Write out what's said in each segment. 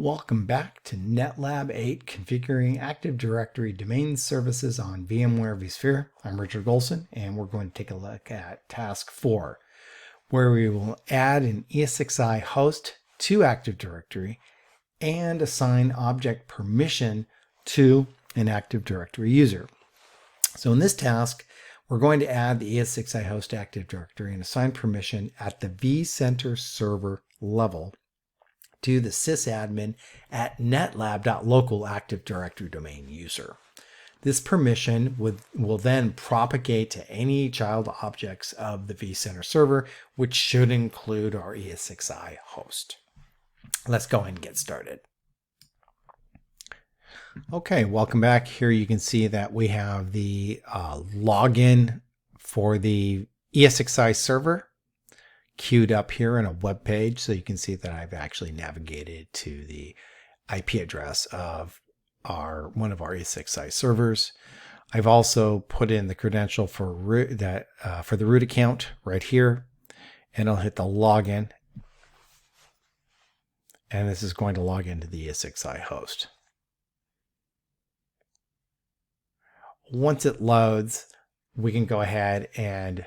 Welcome back to NetLab 8, Configuring Active Directory Domain Services on VMware vSphere. I'm Richard Golson, and we're going to take a look at Task 4, where we will add an ESXi host to Active Directory and assign object permission to an Active Directory user. So in this task, we're going to add the ESXi host to Active Directory and assign permission at the vCenter server level to the sysadmin at netlab.local Active Directory domain user. This permission will then propagate to any child objects of the vCenter server, which should include our ESXi host. Let's go ahead and get started. Okay, welcome back. Here you can see that we have the login for the ESXi server queued up here in a web page, so you can see that I've actually navigated to the IP address of one of our ESXi servers. I've also put in the credential for the root account right here, and I'll hit the login, and this is going to log into the ESXi host. Once it loads, we can go ahead and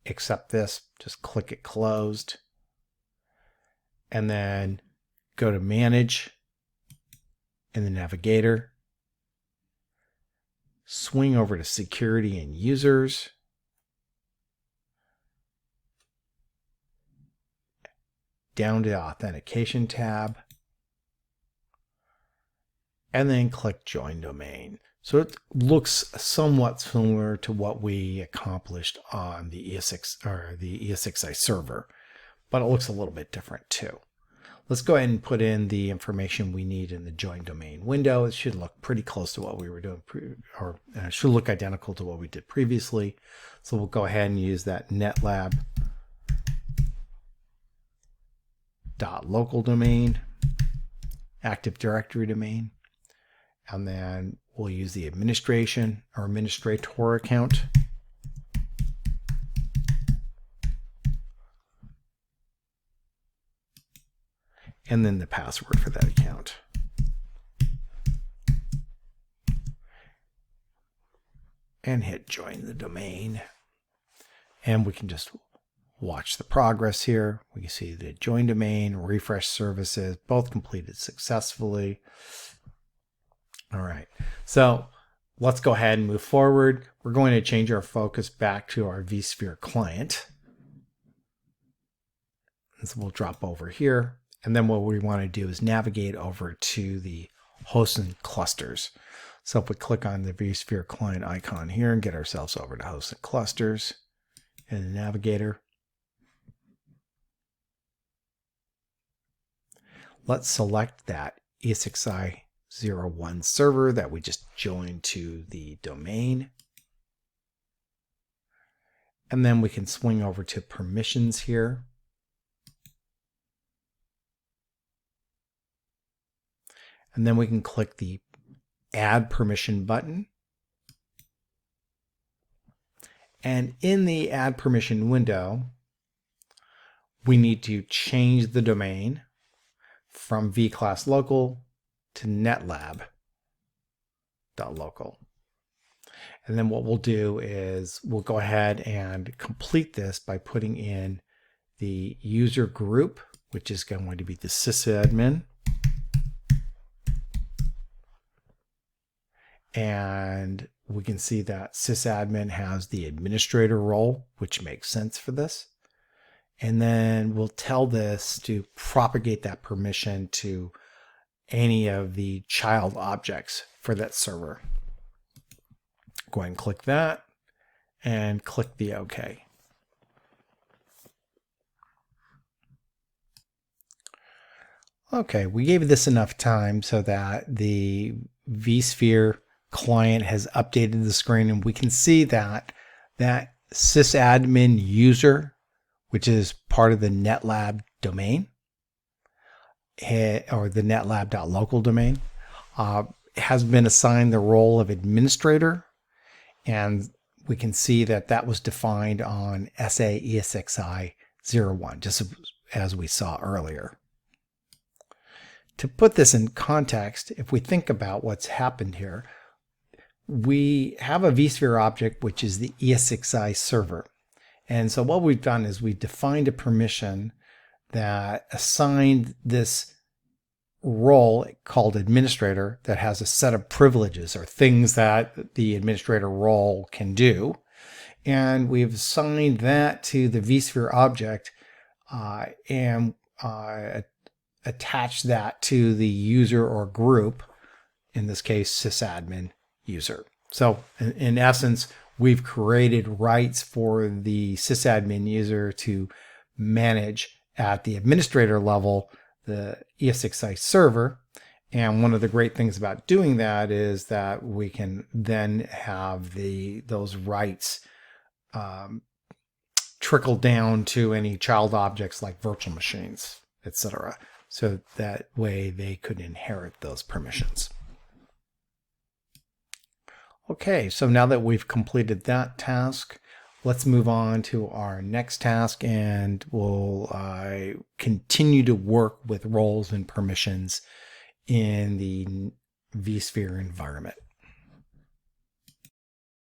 accept this. Just click it closed, and then go to Manage in the Navigator, swing over to Security and Users, down to the Authentication tab, and then click Join Domain. So it looks somewhat similar to what we accomplished on the ESXi server, but it looks a little bit different too. Let's go ahead and put in the information we need in the Join Domain window. It should look pretty close to what we were doing, or it should look identical to what we did previously. So we'll go ahead and use that netlab.local domain, Active Directory domain, and then we'll use the administrator account. And then the password for that account. And hit join the domain. And we can just watch the progress here. We can see the join domain, refresh services, both completed successfully. All right, so let's go ahead and move forward. We're going to change our focus back to our vSphere client. And so we'll drop over here. And then what we want to do is navigate over to the hosts and clusters. So if we click on the vSphere client icon here and get ourselves over to hosts and clusters in the navigator, let's select that ESXi 01 server that we just joined to the domain. And then we can swing over to permissions here. And then we can click the Add Permission button. And in the Add Permission window, we need to change the domain from vClass local to netlab.local. And then what we'll do is we'll go ahead and complete this by putting in the user group, which is going to be the sysadmin. And we can see that sysadmin has the administrator role, which makes sense for this. And then we'll tell this to propagate that permission to any of the child objects for that server. Go ahead and click that and click the OK. Okay, we gave this enough time so that the vSphere client has updated the screen, and we can see that that sysadmin user, which is part of the NetLab domain, or the netlab.local domain, has been assigned the role of administrator, and we can see that that was defined on SA ESXi 01, just as we saw earlier. to put this in context, if we think about what's happened here, we have a vSphere object, which is the ESXi server. And so what we've done is we've defined a permission that assigned this role called administrator that has a set of privileges or things that the administrator role can do. And we've assigned that to the vSphere object and attach that to the user or group, in this case, sysadmin user. So in essence, we've created rights for the sysadmin user to manage at the administrator level the ESXi server. And one of the great things about doing that is that we can then have those rights trickle down to any child objects like virtual machines, etc. So that way they could inherit those permissions. Okay, so now that we've completed that task, let's move on to our next task, and we'll continue to work with roles and permissions in the vSphere environment.